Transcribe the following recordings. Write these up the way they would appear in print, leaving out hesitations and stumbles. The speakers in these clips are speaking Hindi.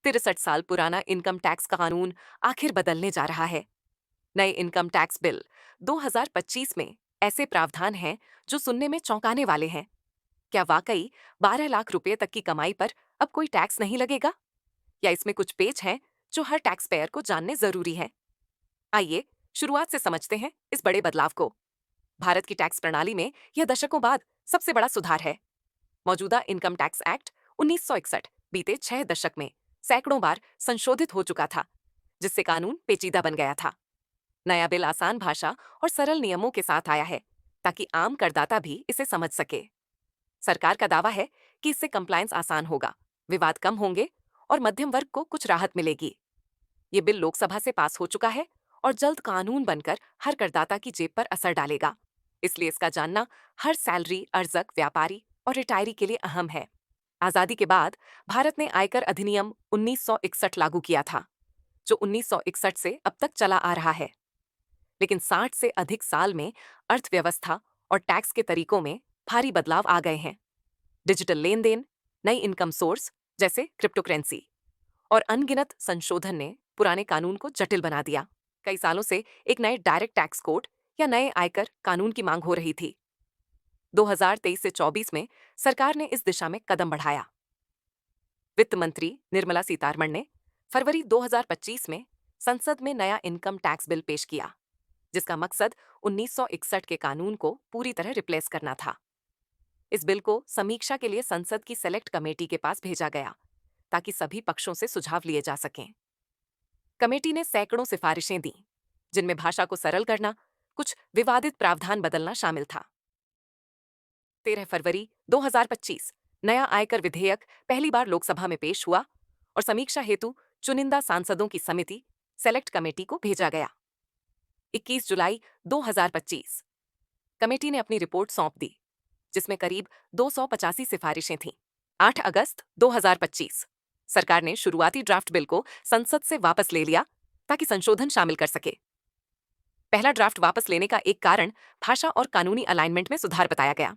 63 साल पुराना इनकम टैक्स का कानून आखिर बदलने जा रहा है। नए इनकम टैक्स बिल 2025 में ऐसे प्रावधान हैं जो सुनने में चौंकाने वाले हैं। क्या वाकई 12 लाख रुपए तक की कमाई पर अब कोई टैक्स नहीं लगेगा? या इसमें कुछ पेच हैं जो हर टैक्स पेयर को जानने जरूरी है? आइए शुरुआत से समझते हैं इस बड़े बदलाव को। भारत की टैक्स प्रणाली में यह दशकों बाद सबसे बड़ा सुधार है। मौजूदा इनकम टैक्स एक्ट 1961 बीते 6 दशक में सैकड़ों बार संशोधित हो चुका था, जिससे कानून पेचीदा बन गया था। नया बिल आसान भाषा और सरल नियमों के साथ आया है, ताकि आम करदाता भी इसे समझ सके। सरकार का दावा है कि इससे कंप्लायंस आसान होगा, विवाद कम होंगे और मध्यम वर्ग को कुछ राहत मिलेगी। ये बिल लोकसभा से पास हो चुका है और जल्द कानून बनकर हर करदाता की जेब पर असर डालेगा। इसलिए इसका जानना हर सैलरी अर्जक, व्यापारी और रिटायरी के लिए अहम है। आजादी के बाद भारत ने आयकर अधिनियम 1961 लागू किया था, जो 1961 से अब तक चला आ रहा है। लेकिन 60 से अधिक साल में अर्थव्यवस्था और टैक्स के तरीकों में भारी बदलाव आ गए हैं। डिजिटल लेन देन, नई इनकम सोर्स जैसे क्रिप्टोकरेंसी और अनगिनत संशोधन ने पुराने कानून को जटिल बना दिया। कई सालों से एक नए डायरेक्ट टैक्स कोड या नए आयकर कानून की मांग हो रही थी। 2023 से 24 में सरकार ने इस दिशा में कदम बढ़ाया। वित्त मंत्री निर्मला सीतारमण ने फरवरी 2025 में संसद में नया इनकम टैक्स बिल पेश किया, जिसका मकसद 1961 के कानून को पूरी तरह रिप्लेस करना था। इस बिल को समीक्षा के लिए संसद की सेलेक्ट कमेटी के पास भेजा गया, ताकि सभी पक्षों से सुझाव लिए जा सकें। कमेटी ने सैकड़ों सिफारिशें दी, जिनमें भाषा को सरल करना, कुछ विवादित प्रावधान बदलना शामिल था। 13 फरवरी 2025 नया आयकर विधेयक पहली बार लोकसभा में पेश हुआ और समीक्षा हेतु चुनिंदा सांसदों की समिति सेलेक्ट कमेटी को भेजा गया। 21 जुलाई 2025 कमेटी ने अपनी रिपोर्ट सौंप दी, जिसमें करीब 285 सिफारिशें थीं। 8 अगस्त 2025 सरकार ने शुरुआती ड्राफ्ट बिल को संसद से वापस ले लिया, ताकि संशोधन शामिल कर सके। पहला ड्राफ्ट वापस लेने का एक कारण भाषा और कानूनी अलाइनमेंट में सुधार बताया गया।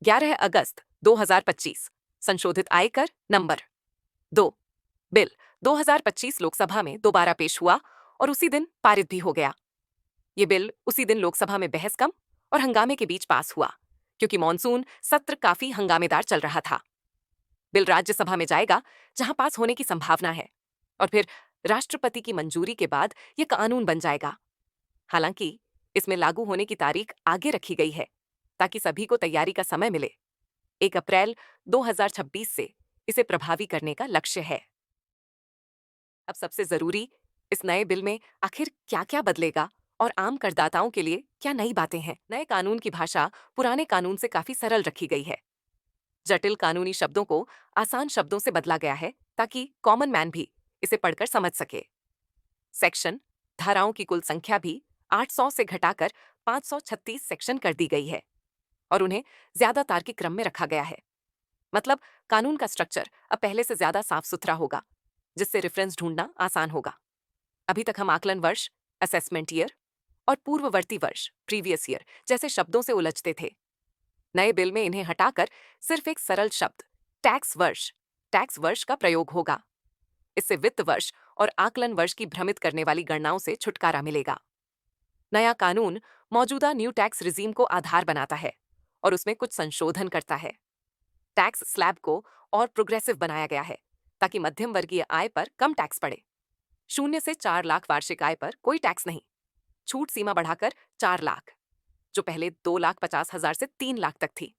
11 अगस्त 2025 संशोधित आयकर नंबर 2 बिल 2025 लोकसभा में दोबारा पेश हुआ और उसी दिन पारित भी हो गया। ये बिल उसी दिन लोकसभा में बहस कम और हंगामे के बीच पास हुआ, क्योंकि मॉनसून सत्र काफी हंगामेदार चल रहा था। बिल राज्यसभा में जाएगा, जहां पास होने की संभावना है, और फिर राष्ट्रपति की मंजूरी के बाद यह कानून बन जाएगा। हालांकि इसमें लागू होने की तारीख आगे रखी गई है, ताकि सभी को तैयारी का समय मिले। 1 अप्रैल 2026 से इसे प्रभावी करने का लक्ष्य है। अब सबसे जरूरी, इस नए बिल में आखिर क्या-क्या बदलेगा और आम करदाताओं के लिए क्या नई बातें हैं। नए कानून की भाषा पुराने कानून से काफी सरल रखी गई है। जटिल कानूनी शब्दों को आसान शब्दों से बदला गया है, ताकि कॉमन मैन भी इसे पढ़कर समझ सके। सेक्शन, धाराओं की कुल संख्या भी 800 से घटाकर 536 सेक्शन कर दी गई है और उन्हें ज्यादा तार्किक क्रम में रखा गया है। मतलब कानून का स्ट्रक्चर अब पहले से ज्यादा साफ सुथरा होगा, जिससे रेफरेंस ढूंढना आसान होगा। अभी तक हम आकलन वर्ष, असेसमेंट ईयर और पूर्ववर्ती वर्ष, प्रीवियस ईयर जैसे शब्दों से उलझते थे। नए बिल में इन्हें हटाकर सिर्फ एक सरल शब्द टैक्स वर्ष का प्रयोग होगा। इससे वित्त वर्ष और आकलन वर्ष की भ्रमित करने वाली गणनाओं से छुटकारा मिलेगा। नया कानून मौजूदा न्यू टैक्स रिजीम को आधार बनाता है और उसमें कुछ संशोधन करता है। टैक्स स्लैब को और प्रोग्रेसिव बनाया गया है, ताकि मध्यम वर्गीय आय पर कम टैक्स पड़े। 0 से 4 लाख वार्षिक आय पर कोई टैक्स नहीं। छूट सीमा बढ़ाकर 4 लाख, जो पहले 2,50,000 से 3 लाख तक थी।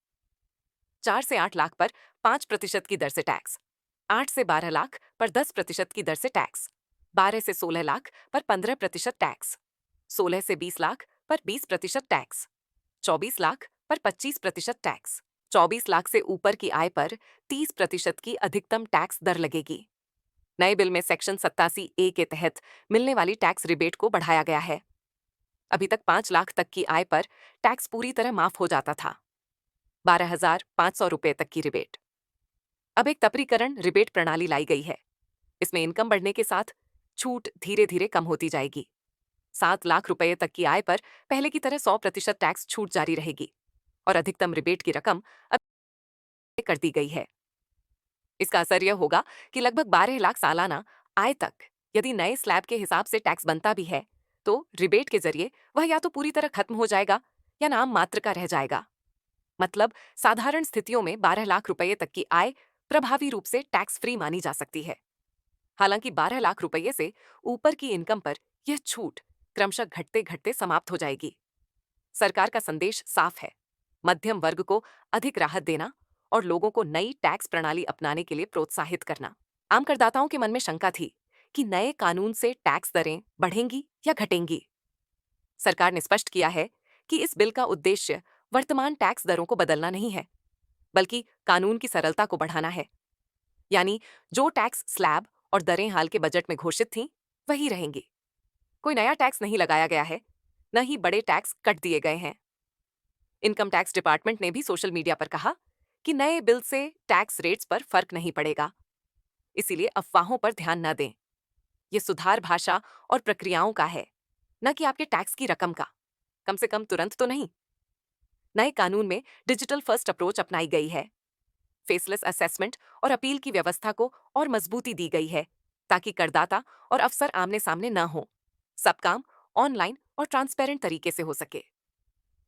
4 से 8 लाख पर 5% की दर से टैक्स। 8 से 12 लाख पर 10% की दर से टैक्स। 12 से 16 लाख पर 15% टैक्स। 16 से 20 लाख पर 20% टैक्स। 24 लाख पर 25% टैक्स। 24 लाख से ऊपर की आय पर 30% की अधिकतम टैक्स दर लगेगी। नए बिल में सेक्शन 87A के तहत मिलने वाली टैक्स रिबेट को बढ़ाया गया है। अभी तक 5 लाख तक की आय पर टैक्स पूरी तरह माफ हो जाता था, 12,500 रुपए तक की रिबेट। अब एक तपरीकरण रिबेट प्रणाली लाई गई है। इसमें इनकम बढ़ने के साथ छूट धीरे धीरे कम होती जाएगी। 7 लाख रुपए तक की आय पर पहले की तरह 100% टैक्स छूट जारी रहेगी और अधिकतम रिबेट की रकम अब कर दी गई है। इसका असर यह होगा कि लगभग 12 लाख सालाना आय तक यदि नए स्लैब के हिसाब से टैक्स बनता भी है, तो रिबेट के जरिए वह या तो पूरी तरह खत्म हो जाएगा या नाम मात्र का रह जाएगा। मतलब साधारण स्थितियों में 12 लाख रुपए तक की आय प्रभावी रूप से टैक्स फ्री मानी जा सकती है। हालांकि 12 लाख रुपए से ऊपर की इनकम पर यह छूट क्रमशः घटते घटते समाप्त हो जाएगी। सरकार का संदेश साफ है, मध्यम वर्ग को अधिक राहत देना और लोगों को नई टैक्स प्रणाली अपनाने के लिए प्रोत्साहित करना। आम करदाताओं के मन में शंका थी कि नए कानून से टैक्स दरें बढ़ेंगी या घटेंगी। सरकार ने स्पष्ट किया है कि इस बिल का उद्देश्य वर्तमान टैक्स दरों को बदलना नहीं है, बल्कि कानून की सरलता को बढ़ाना है। यानी जो टैक्स स्लैब और दरें हाल के बजट में घोषित थीं, वही रहेंगी। कोई नया टैक्स नहीं लगाया गया है, न ही बड़े टैक्स कट दिए गए हैं। इनकम टैक्स डिपार्टमेंट ने भी सोशल मीडिया पर कहा कि नए बिल से टैक्स रेट्स पर फर्क नहीं पड़ेगा, इसीलिए अफवाहों पर ध्यान न दें। ये सुधार भाषा और प्रक्रियाओं का है, न कि आपके टैक्स की रकम का। कम से कम तुरंत तो नहीं। नए कानून में डिजिटल फर्स्ट अप्रोच अपनाई गई है। फेसलेस असेसमेंट और अपील की व्यवस्था को और मजबूती दी गई है, ताकि करदाता और अफसर आमने सामने न हो। सब काम ऑनलाइन और ट्रांसपेरेंट तरीके से हो सके।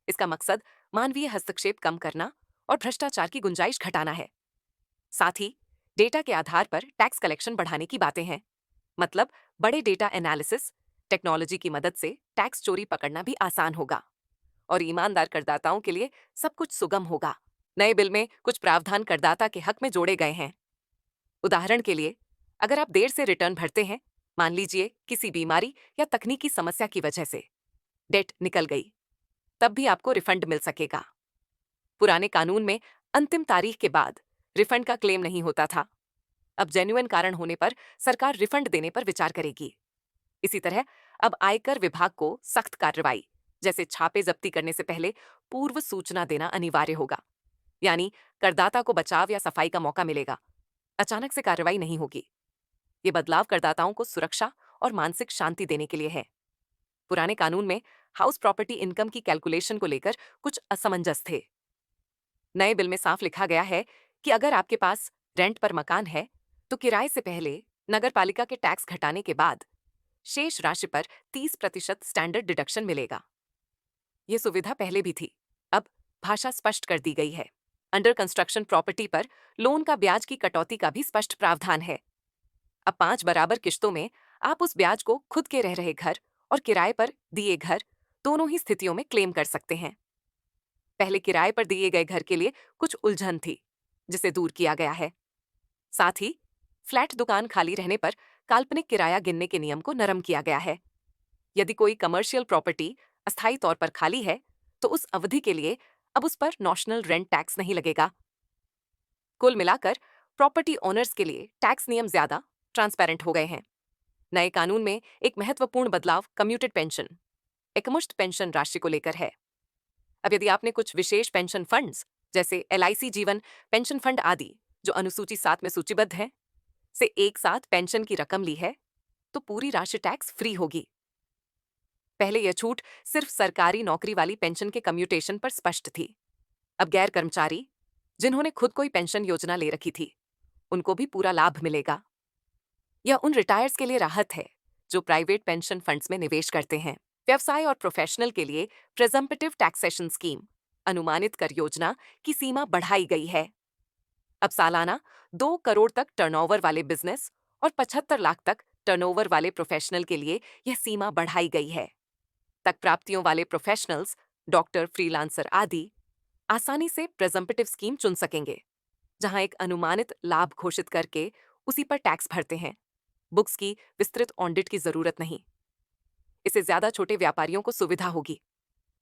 इसका मकसद मानवीय हस्तक्षेप कम करना और भ्रष्टाचार की गुंजाइश घटाना है। साथ ही डेटा के आधार पर टैक्स कलेक्शन बढ़ाने की बातें हैं। मतलब बड़े डेटा एनालिसिस टेक्नोलॉजी की मदद से टैक्स चोरी पकड़ना भी आसान होगा और ईमानदार करदाताओं के लिए सब कुछ सुगम होगा। नए बिल में कुछ प्रावधान करदाता के हक में जोड़े गए हैं। उदाहरण के लिए, अगर आप देर से रिटर्न भरते हैं, मान लीजिए किसी बीमारी या तकनीकी समस्या की वजह से डेट निकल गई, तब भी आपको रिफंड मिल सकेगा। पुराने कानून में अंतिम तारीख के बाद रिफंड का क्लेम नहीं होता था। अब जेन्युइन कारण होने पर सरकार रिफंड देने पर विचार करेगी। इसी तरह अब आयकर विभाग को सख्त कार्रवाई जैसे छापे जब्ती करने से पहले पूर्व सूचना देना अनिवार्य होगा। यानी करदाता को बचाव या सफाई का मौका मिलेगा, अचानक से कार्रवाई नहीं होगी। ये बदलाव करदाताओं को सुरक्षा और मानसिक शांति देने के लिए है। पुराने कानून में हाउस प्रॉपर्टी इनकम की कैलकुलेशन को लेकर कुछ असमंजस थे। नए बिल में साफ लिखा गया है कि अगर आपके पास रेंट पर मकान है, तो किराए से पहले नगर पालिका के टैक्स घटाने के बाद शेष राशि पर 30% स्टैंडर्ड डिडक्शन मिलेगा। यह सुविधा पहले भी थी, अब भाषा स्पष्ट कर दी गई है। अंडर कंस्ट्रक्शन प्रॉपर्टी पर लोन का ब्याज की कटौती का भी स्पष्ट प्रावधान है। अब 5 बराबर किश्तों में आप उस ब्याज को खुद के रह रहे घर और किराए पर दिए घर दोनों ही स्थितियों में क्लेम कर सकते हैं। पहले किराए पर दिए गए घर के लिए कुछ उलझन थी, जिसे दूर किया गया है। साथ ही फ्लैट दुकान खाली रहने पर काल्पनिक किराया गिनने के नियम को नरम किया गया है। यदि कोई कमर्शियल प्रॉपर्टी अस्थायी तौर पर खाली है, तो उस अवधि के लिए अब उस पर नॉशनल रेंट टैक्स नहीं लगेगा। कुल मिलाकर प्रॉपर्टी ओनर्स के लिए टैक्स नियम ज्यादा ट्रांसपेरेंट हो गए हैं। नए कानून में एक महत्वपूर्ण बदलाव कम्यूटेड पेंशन, एकमुश्त पेंशन राशि को लेकर है। अब यदि आपने कुछ विशेष पेंशन फंड्स जैसे LIC जीवन पेंशन फंड आदि जो अनुसूची 7 में सूचीबद्ध है से एक साथ पेंशन की रकम ली है, तो पूरी राशि टैक्स फ्री होगी। पहले यह छूट सिर्फ सरकारी नौकरी वाली पेंशन के कम्यूटेशन पर स्पष्ट थी। अब गैर कर्मचारी जिन्होंने खुद कोई पेंशन योजना ले रखी थी, उनको भी पूरा लाभ मिलेगा। यह उन रिटायर्स के लिए राहत है जो प्राइवेट पेंशन फंड्स में निवेश करते हैं। व्यवसाय और प्रोफेशनल के लिए प्रेजम्पटिव टैक्सेशन स्कीम अनुमानित कर योजना की सीमा बढ़ाई गई है। अब सालाना 2 करोड़ तक टर्नओवर वाले बिजनेस और 75 लाख तक टर्नओवर वाले प्रोफेशनल के लिए यह सीमा बढ़ाई गई है। तक प्राप्तियों वाले प्रोफेशनल्स, डॉक्टर, फ्रीलांसर आदि आसानी से प्रेजम्पटिव स्कीम चुन सकेंगे, जहां एक अनुमानित लाभ घोषित करके उसी पर टैक्स भरते हैं। बुक्स की विस्तृत ऑडिट की जरूरत नहीं। इससे ज्यादा छोटे व्यापारियों को सुविधा होगी।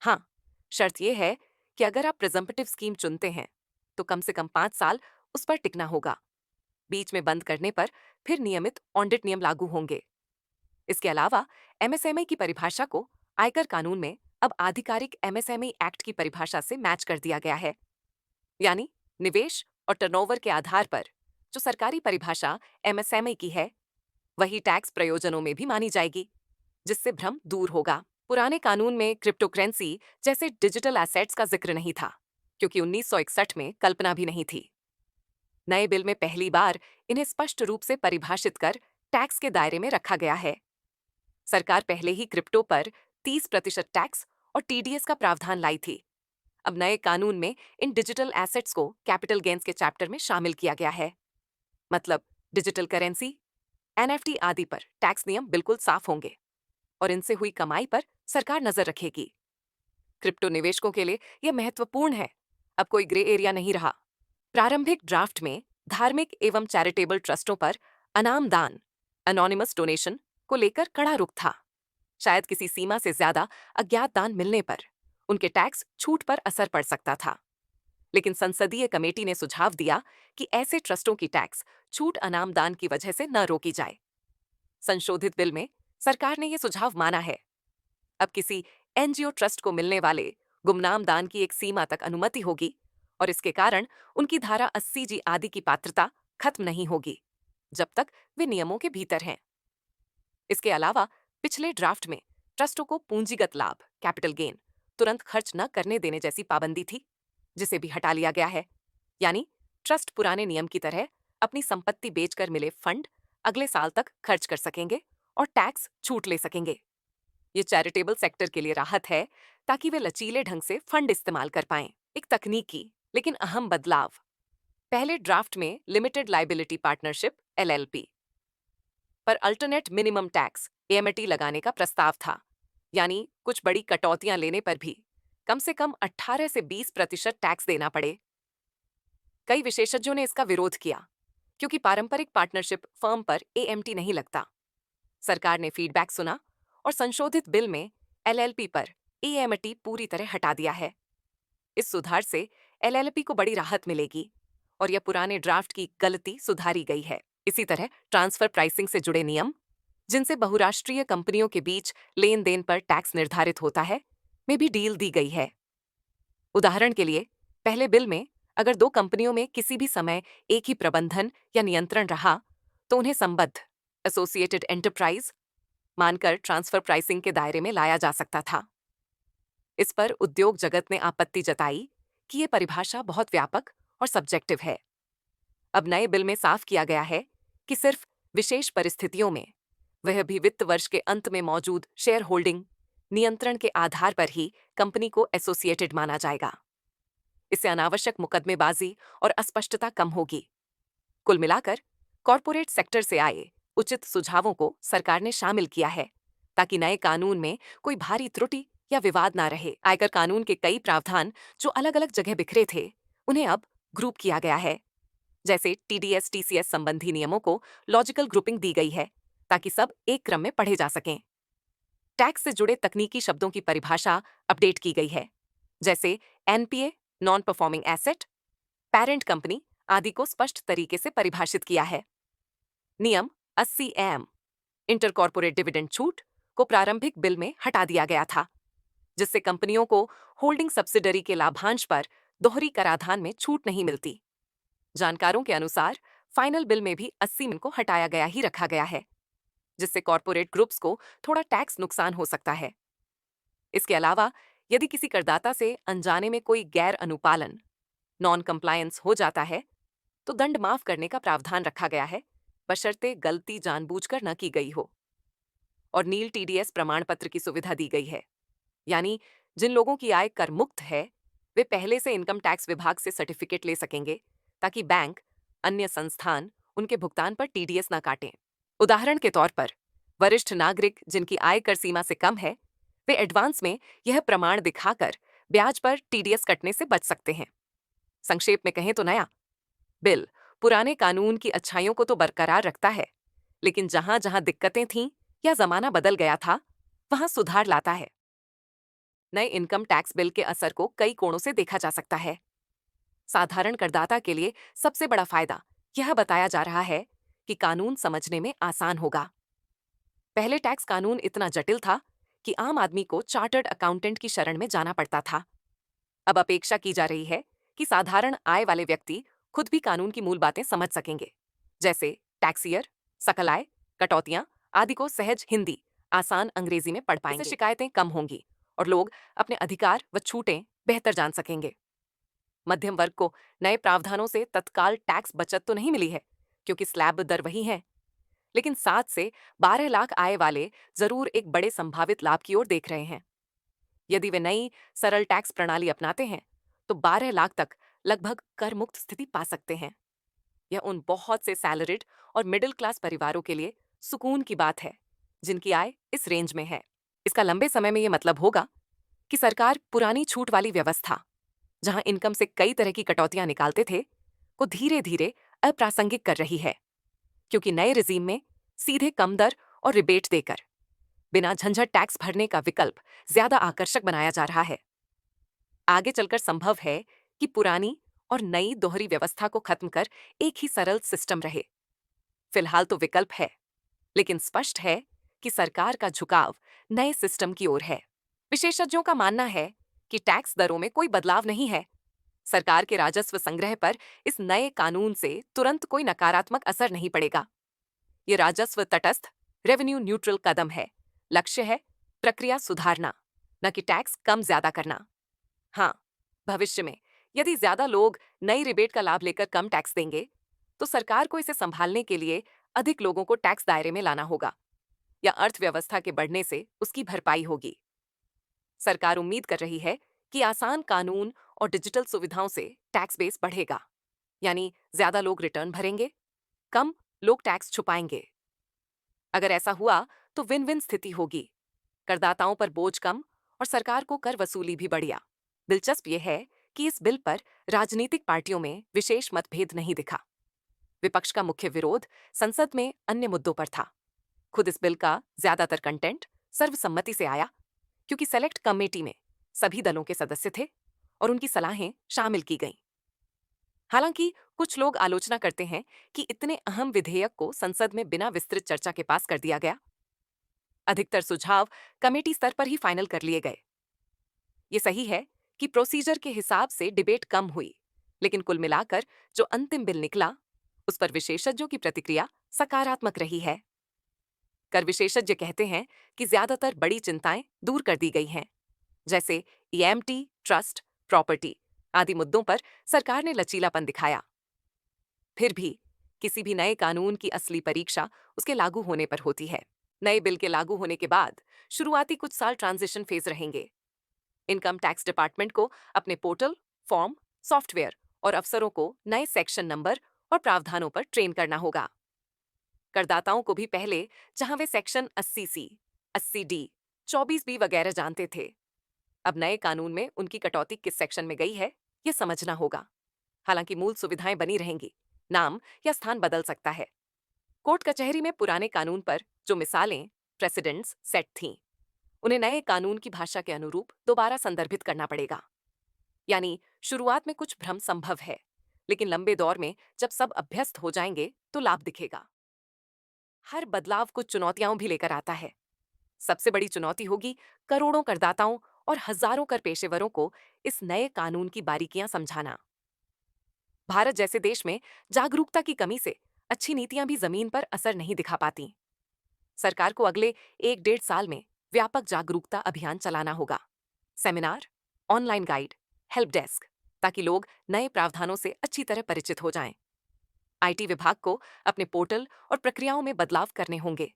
हाँ, शर्त यह है कि अगर आप प्रेजम्पटिव स्कीम चुनते हैं, तो कम से कम 5 साल उस पर टिकना होगा। बीच में बंद करने पर फिर नियमित ऑडिट नियम लागू होंगे। इसके अलावा MSME की परिभाषा को आयकर कानून में अब आधिकारिक MSME एक्ट की परिभाषा से मैच कर दिया गया है। यानी निवेश और टर्नओवर के आधार पर जो सरकारी परिभाषा MSME की है, वही टैक्स प्रयोजनों में भी मानी जाएगी, जिससे भ्रम दूर होगा। पुराने कानून में क्रिप्टोकरेंसी जैसे डिजिटल एसेट्स का जिक्र नहीं था, क्योंकि 1961 में कल्पना भी नहीं थी। नए बिल में पहली बार इन्हें स्पष्ट रूप से परिभाषित कर टैक्स के दायरे में रखा गया है। सरकार पहले ही क्रिप्टो पर 30% टैक्स और टीडीएस का प्रावधान लाई थी। अब नए कानून में इन डिजिटल एसेट्स को कैपिटल गेन्स के चैप्टर में शामिल किया गया है। मतलब डिजिटल करेंसी, एनएफटी आदि पर टैक्स नियम बिल्कुल साफ होंगे और इनसे हुई कमाई पर सरकार नजर रखेगी। क्रिप्टो निवेशकों के लिए यह महत्वपूर्ण है। अब कोई ग्रे एरिया नहीं रहा। प्रारंभिक ड्राफ्ट में धार्मिक एवं चैरिटेबल ट्रस्टों पर अनाम दान, अनोनिमस डोनेशन को लेकर कड़ा रुख था। शायद किसी सीमा से ज्यादा अज्ञात दान मिलने पर उनके टैक्स छूट पर असर पड़ सकता था। लेकिन संसदीय कमेटी ने सुझाव दिया कि ऐसे ट्रस्टों की टैक्स छूट अनाम दान की वजह से न रोकी जाए। संशोधित बिल में सरकार ने यह सुझाव माना है। अब किसी एनजीओ ट्रस्ट को मिलने वाले गुमनाम दान की एक सीमा तक अनुमति होगी और इसके कारण उनकी धारा 80 जी आदि की पात्रता खत्म नहीं होगी, जब तक वे नियमों के भीतर हैं। इसके अलावा पिछले ड्राफ्ट में ट्रस्टों को पूंजीगत लाभ, कैपिटल गेन, तुरंत खर्च न करने देने जैसी पाबंदी थी, जिसे भी हटा लिया गया है। यानी ट्रस्ट पुराने नियम की तरह अपनी संपत्ति बेचकर मिले फंड अगले साल तक खर्च कर सकेंगे और टैक्स छूट ले सकेंगे। ये चैरिटेबल सेक्टर के लिए राहत है ताकि वे लचीले ढंग से फंड इस्तेमाल कर पाएं। एक तकनीकी लेकिन अहम बदलाव। पहले ड्राफ्ट में लिमिटेड लाइबिलिटी पार्टनरशिप एलएलपी पर अल्टरनेट मिनिमम टैक्स एएमटी लगाने का प्रस्ताव था। यानी कुछ बड़ी कटौतियां लेने पर भी कम से कम 18 से 20% टैक्स देना पड़े। कई विशेषज्ञों ने इसका विरोध किया क्योंकि पारंपरिक पार्टनरशिप फर्म पर एएमटी नहीं लगता। सरकार ने फीडबैक सुना और संशोधित बिल में एलएलपी पर एएमटी पूरी तरह हटा दिया है। इस सुधार से एलएलपी को बड़ी राहत मिलेगी और यह पुराने ड्राफ्ट की गलती सुधारी गई है। इसी तरह ट्रांसफर प्राइसिंग से जुड़े नियम, जिनसे बहुराष्ट्रीय कंपनियों के बीच लेन देन पर टैक्स निर्धारित होता है, में भी डील दी गई है। उदाहरण के लिए पहले बिल में अगर दो कंपनियों में किसी भी समय एक ही प्रबंधन या नियंत्रण रहा तो उन्हें संबद्ध एसोसिएटेड एंटरप्राइज मानकर ट्रांसफर प्राइसिंग के दायरे में लाया जा सकता था। इस पर उद्योग जगत ने आपत्ति जताई कि यह परिभाषा बहुत व्यापक और सब्जेक्टिव है। अब नए बिल में साफ किया गया है कि सिर्फ विशेष परिस्थितियों में, वह भी वित्त वर्ष के अंत में मौजूद शेयर होल्डिंग नियंत्रण के आधार पर ही कंपनी को एसोसिएटेड माना जाएगा। इससे अनावश्यक मुकदमेबाजी और अस्पष्टता कम होगी। कुल मिलाकर कॉरपोरेट सेक्टर से आए उचित सुझावों को सरकार ने शामिल किया है ताकि नए कानून में कोई भारी त्रुटि या विवाद ना रहे। आयकर कानून के कई प्रावधान जो अलग अलग जगह बिखरे थे, उन्हें अब ग्रुप किया गया है। जैसे टीडीएस टीसीएस संबंधी नियमों को लॉजिकल ग्रुपिंग दी गई है ताकि सब एक क्रम में पढ़े जा सकें। टैक्स से जुड़े तकनीकी शब्दों की परिभाषा अपडेट की गई है, जैसे NPA, non performing asset, parent company आदि को स्पष्ट तरीके से परिभाषित किया है। नियम 80 इंटर कॉर्पोरेट डिविडेंड छूट को प्रारंभिक बिल में हटा दिया गया था, जिससे कंपनियों को होल्डिंग सब्सिडरी के लाभांश पर दोहरी कराधान में छूट नहीं मिलती। जानकारों के अनुसार फाइनल बिल में भी 80 को हटाया गया ही रखा गया है, जिससे कॉर्पोरेट ग्रुप्स को थोड़ा टैक्स नुकसान हो सकता है। इसके अलावा यदि किसी करदाता से अनजाने में कोई गैर अनुपालन नॉन कंप्लायंस हो जाता है तो दंड माफ करने का प्रावधान रखा गया है, बशर्ते गलती जानबूझकर न की गई हो। और नील टीडीएस प्रमाण पत्र की सुविधा दी गई है, यानी जिन लोगों की आय कर मुक्त है वे पहले से इनकम टैक्स विभाग से सर्टिफिकेट ले सकेंगे ताकि बैंक, अन्य संस्थान उनके भुगतान पर टीडीएस न काटें। उदाहरण के तौर पर वरिष्ठ नागरिक जिनकी आय कर सीमा से कम है, वे एडवांस में यह प्रमाण दिखाकर ब्याज पर टीडीएस कटने से बच सकते हैं। संक्षेप में कहें तो नया बिल पुराने कानून की अच्छाइयों को तो बरकरार रखता है, लेकिन जहां जहां दिक्कतें थीं या जमाना बदल गया था, वहां सुधार लाता है। नए इनकम टैक्स बिल के असर को कई कोणों से देखा जा सकता है। साधारण करदाता के लिए सबसे बड़ा फायदा यह बताया जा रहा है कि कानून समझने में आसान होगा। पहले टैक्स कानून इतना जटिल था कि आम आदमी को चार्टर्ड अकाउंटेंट की शरण में जाना पड़ता था। अब अपेक्षा की जा रही है कि साधारण आय वाले व्यक्ति खुद भी कानून की मूल बातें समझ सकेंगे, जैसे टैक्स ईयर, सकल आय, कटौतियां आदि को सहज हिंदी, आसान अंग्रेजी में पढ़ पाएंगे। इससे शिकायतें कम होंगी और लोग अपने अधिकार व छूटें बेहतर जान सकेंगे। मध्यम वर्ग को नए प्रावधानों से तत्काल टैक्स बचत तो नहीं मिली है, क्योंकि स्लैब दर वही है, लेकिन 7 से 12 लाख आय वाले जरूर एक बड़े संभावित लाभ की ओर देख रहे हैं। यदि वे नई सरल टैक्स प्रणाली अपनाते हैं, तो 12 लाख तक लगभग कर मुक्त स्थिति पा सकते हैं। यह उन बहुत से सैलरीड और मिडिल क्लास परिवारों के लिए सुकून की बात है, जिनकी आय इस रेंज में है। इसका लंबे समय में यह मतलब होगा कि सरकार पुरानी छूट वाली व्यवस्था, जहां इनकम से कई तरह की कटौतियां निकालते थे, को धीरे धीरे अप्रासंगिक कर रही है, क्योंकि नए रिजीम में सीधे कम दर और रिबेट देकर बिना झंझट टैक्स भरने का विकल्प ज्यादा आकर्षक बनाया जा रहा है। आगे चलकर संभव है कि पुरानी और नई दोहरी व्यवस्था को खत्म कर एक ही सरल सिस्टम रहे। फिलहाल तो विकल्प है, लेकिन स्पष्ट है कि सरकार का झुकाव नए सिस्टम की ओर है। विशेषज्ञों का मानना है कि टैक्स दरों में कोई बदलाव नहीं है। सरकार के राजस्व संग्रह पर इस नए कानून से तुरंत कोई नकारात्मक असर नहीं पड़ेगा। ये राजस्व तटस्थ, रेवेन्यू न्यूट्रल कदम है। लक्ष्य है प्रक्रिया सुधारना, न कि टैक्स कम ज्यादा करना। हाँ, भविष्य में यदि ज्यादा लोग नई रिबेट का लाभ लेकर कम टैक्स देंगे, तो सरकार को इसे संभालने के लिए अधिक लोगों को टैक्स दायरे में लाना होगा, या अर्थव्यवस्था के बढ़ने से उसकी भरपाई होगी। सरकार उम्मीद कर रही है कि आसान कानून और डिजिटल सुविधाओं से टैक्स बेस बढ़ेगा, यानी ज्यादा लोग रिटर्न भरेंगे, कम लोग टैक्स छुपाएंगे। अगर ऐसा हुआ तो विन विन स्थिति होगी। करदाताओं पर बोझ कम और सरकार को कर वसूली भी बढ़िया। दिलचस्प यह है कि इस बिल पर राजनीतिक पार्टियों में विशेष मतभेद नहीं दिखा। विपक्ष का मुख्य विरोध संसद में अन्य मुद्दों पर था। खुद इस बिल का ज्यादातर कंटेंट सर्वसम्मति से आया, क्योंकि सेलेक्ट कमेटी में सभी दलों के सदस्य थे और उनकी सलाहें शामिल की गईं। हालांकि कुछ लोग आलोचना करते हैं कि इतने अहम विधेयक को संसद में बिना विस्तृत चर्चा के पास कर दिया गया। अधिकतर सुझाव कमेटी स्तर पर ही फाइनल कर लिए गए। ये सही है कि प्रोसीजर के हिसाब से डिबेट कम हुई, लेकिन कुल मिलाकर जो अंतिम बिल निकला, उस पर विशेषज्ञों की प्रतिक्रिया सकारात्मक रही है। कर विशेषज्ञ कहते हैं कि ज्यादातर बड़ी चिंताएं दूर कर दी गई हैं, जैसे ईएमटी, ट्रस्ट, प्रॉपर्टी आदि मुद्दों पर सरकार ने लचीलापन दिखाया। फिर भी किसी भी नए कानून की असली परीक्षा उसके लागू होने पर होती है। नए बिल के लागू होने के बाद शुरुआती कुछ साल ट्रांजिशन फेज रहेंगे। इनकम टैक्स डिपार्टमेंट को अपने पोर्टल, फॉर्म, सॉफ्टवेयर और अफसरों को नए सेक्शन नंबर और प्रावधानों पर ट्रेन करना होगा। करदाताओं को भी पहले जहां वे सेक्शन 80C, 80D, 24B वगैरह जानते थे, अब नए कानून में उनकी कटौती किस सेक्शन में गई है, ये समझना होगा। हालांकि मूल सुविधाएं बनी रहेंगी, नाम या स्थान बदल सकता है। कोर्ट कचहरी में पुराने कानून पर जो मिसालें, प्रेसिडेंट्स सेट थीं, उन्हें नए कानून की भाषा के अनुरूप दोबारा संदर्भित करना पड़ेगा। यानी शुरुआत में कुछ भ्रम संभव है, लेकिन लंबे दौर में जब सब अभ्यस्त हो जाएंगे तो लाभ दिखेगा। हर बदलाव कुछ चुनौतियां भी लेकर आता है। सबसे बड़ी चुनौती होगी करोड़ों करदाताओं और हजारों कर पेशेवरों को इस नए कानून की बारीकियां समझाना। भारत जैसे देश में जागरूकता की कमी से अच्छी नीतियां भी जमीन पर असर नहीं दिखा पाती। सरकार को अगले 1-1.5 साल में व्यापक जागरूकता अभियान चलाना होगा। Seminar, online guide, help desk, ताकि लोग नए प्रावधानों से अच्छी तरह परिचित हो जाएं। आईटी विभाग को अपने पोर्टल और प्रक्रियाओं में बदलाव करने होंगे,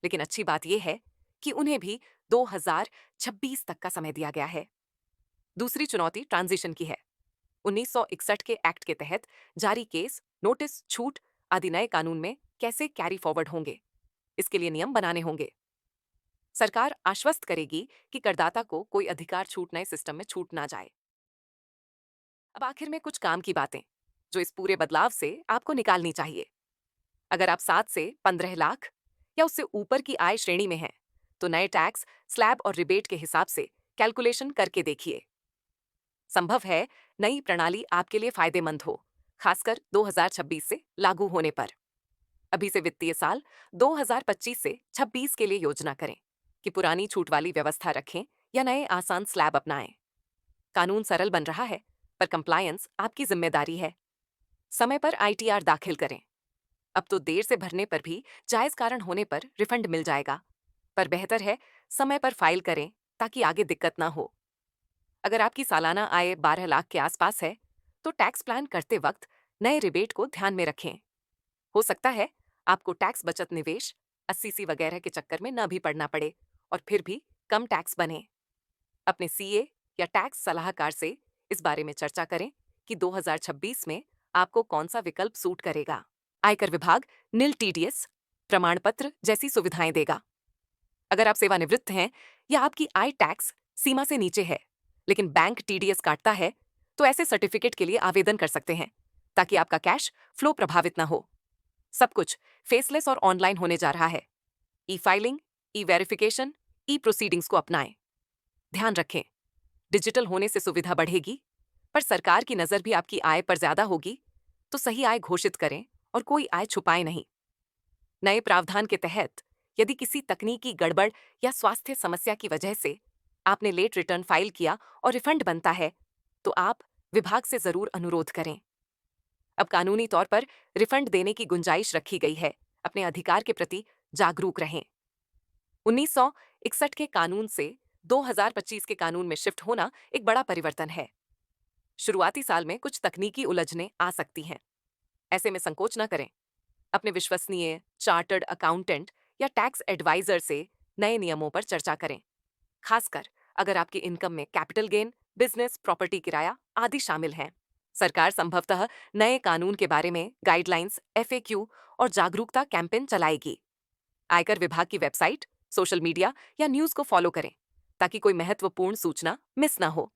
लेकिन अच्छी बात यह है कि उन्हें भी 2026 तक का समय दिया गया है। दूसरी चुनौती ट्रांजिशन की है। 1961 के एक्ट के तहत जारी केस, नोटिस, छूट आदि नए कानून में कैसे कैरी फॉरवर्ड होंगे, इसके लिए नियम बनाने होंगे। सरकार आश्वस्त करेगी कि करदाता को कोई अधिकार छूट नए सिस्टम में छूट ना जाए। अब आखिर में कुछ काम की बातें जो इस पूरे बदलाव से आपको निकालनी चाहिए। अगर आप 7 से 15 लाख या उससे ऊपर की आय श्रेणी में हैं, तो नए टैक्स स्लैब और रिबेट के हिसाब से कैलकुलेशन करके देखिए। संभव है नई प्रणाली आपके लिए फायदेमंद हो, खासकर 2026 से लागू होने पर। अभी से वित्तीय साल 2025 से 26 के लिए योजना करें कि पुरानी छूट वाली व्यवस्था रखें या नए आसान स्लैब अपनाएं। कानून सरल बन रहा है, पर कंप्लायंस आपकी जिम्मेदारी है। समय पर आईटीआर दाखिल करें। अब तो देर से भरने पर भी जायज कारण होने पर रिफंड मिल जाएगा, पर बेहतर है समय पर फाइल करें ताकि आगे दिक्कत ना हो। अगर आपकी सालाना आय 12 लाख के आसपास है, तो टैक्स प्लान करते वक्त नए रिबेट को ध्यान में रखें। हो सकता है आपको टैक्स बचत निवेश 80सी वगैरह के चक्कर में न भी पड़ना पड़े और फिर भी कम टैक्स बने। अपने सीए या टैक्स सलाहकार से इस बारे में चर्चा करें कि 2026 में आपको कौन सा विकल्प सूट करेगा। आयकर विभाग निल टीडीएस प्रमाण पत्र जैसी सुविधाएं देगा। अगर आप सेवानिवृत्त हैं या आपकी आय टैक्स सीमा से नीचे है लेकिन बैंक टीडीएस काटता है, तो ऐसे सर्टिफिकेट के लिए आवेदन कर सकते हैं ताकि आपका कैश फ्लो प्रभावित ना हो। सब कुछ फेसलेस और ऑनलाइन होने जा रहा है। ई फाइलिंग, ई वेरिफिकेशन, ई प्रोसीडिंग्स को अपनाएं। ध्यान रखें, डिजिटल होने से सुविधा बढ़ेगी, पर सरकार की नजर भी आपकी आय पर ज्यादा होगी, तो सही आय घोषित करें और कोई आय छुपाएं नहीं। नए प्रावधान के तहत यदि किसी तकनीकी गड़बड़ या स्वास्थ्य समस्या की वजह से आपने लेट रिटर्न फाइल किया और रिफंड बनता है, तो आप विभाग से जरूर अनुरोध करें। अब कानूनी तौर पर रिफंड देने की गुंजाइश रखी गई है। अपने अधिकार के प्रति जागरूक रहें। 1961 के कानून से 2025 के कानून में शिफ्ट होना एक बड़ा परिवर्तन है। शुरुआती साल में कुछ तकनीकी उलझनें आ सकती हैं। ऐसे में संकोच न करें। अपने विश्वसनीय चार्टर्ड अकाउंटेंट या टैक्स एडवाइजर से नए नियमों पर चर्चा करें, खासकर अगर आपकी इनकम में कैपिटल गेन, बिजनेस, प्रॉपर्टी किराया आदि शामिल हैं। सरकार संभवतः नए कानून के बारे में गाइडलाइंस, एफएक्यू और जागरूकता कैंपेन चलाएगी। आयकर विभाग की वेबसाइट, सोशल मीडिया या न्यूज को फॉलो करें ताकि कोई महत्वपूर्ण सूचना मिस ना हो।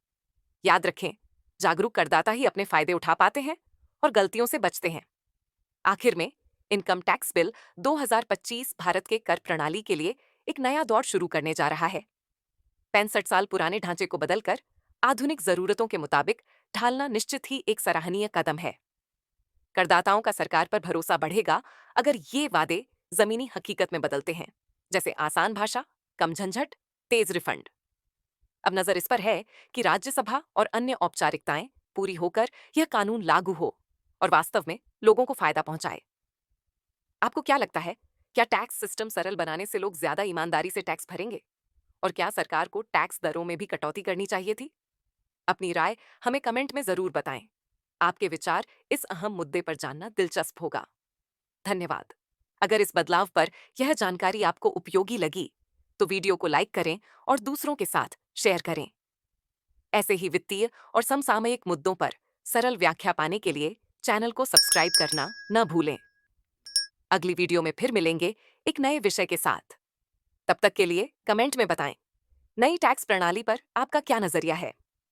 याद रखें, जागरूक करदाता ही अपने फायदे उठा पाते हैं और गलतियों से बचते हैं। आखिर में, इनकम टैक्स बिल 2025 भारत के कर प्रणाली के लिए एक नया दौर शुरू करने जा रहा है। 65 साल पुराने ढांचे को बदलकर आधुनिक जरूरतों के मुताबिक ढालना निश्चित ही एक सराहनीय कदम है। करदाताओं का सरकार पर भरोसा बढ़ेगा अगर ये वादे जमीनी हकीकत में बदलते हैं, जैसे आसान भाषा, कम झंझट, तेज रिफंड। अब नजर इस पर है कि राज्यसभा और अन्य औपचारिकताएं पूरी होकर यह कानून लागू हो और वास्तव में लोगों को फायदा पहुंचाए। आपको क्या लगता है, क्या टैक्स सिस्टम सरल बनाने से लोग ज्यादा ईमानदारी से टैक्स भरेंगे? और क्या सरकार को टैक्स दरों में भी कटौती करनी चाहिए थी? अपनी राय हमें कमेंट में जरूर बताएं। आपके विचार इस अहम मुद्दे पर जानना दिलचस्प होगा। धन्यवाद। अगर इस बदलाव पर यह जानकारी आपको उपयोगी लगी, तो वीडियो को लाइक करें और दूसरों के साथ शेयर करें। ऐसे ही वित्तीय और समसामयिक मुद्दों पर सरल व्याख्या पाने के लिए चैनल को सब्सक्राइब करना न भूलें। अगली वीडियो में फिर मिलेंगे एक नए विषय के साथ। तब तक के लिए कमेंट में बताएं, नई टैक्स प्रणाली पर आपका क्या नजरिया है।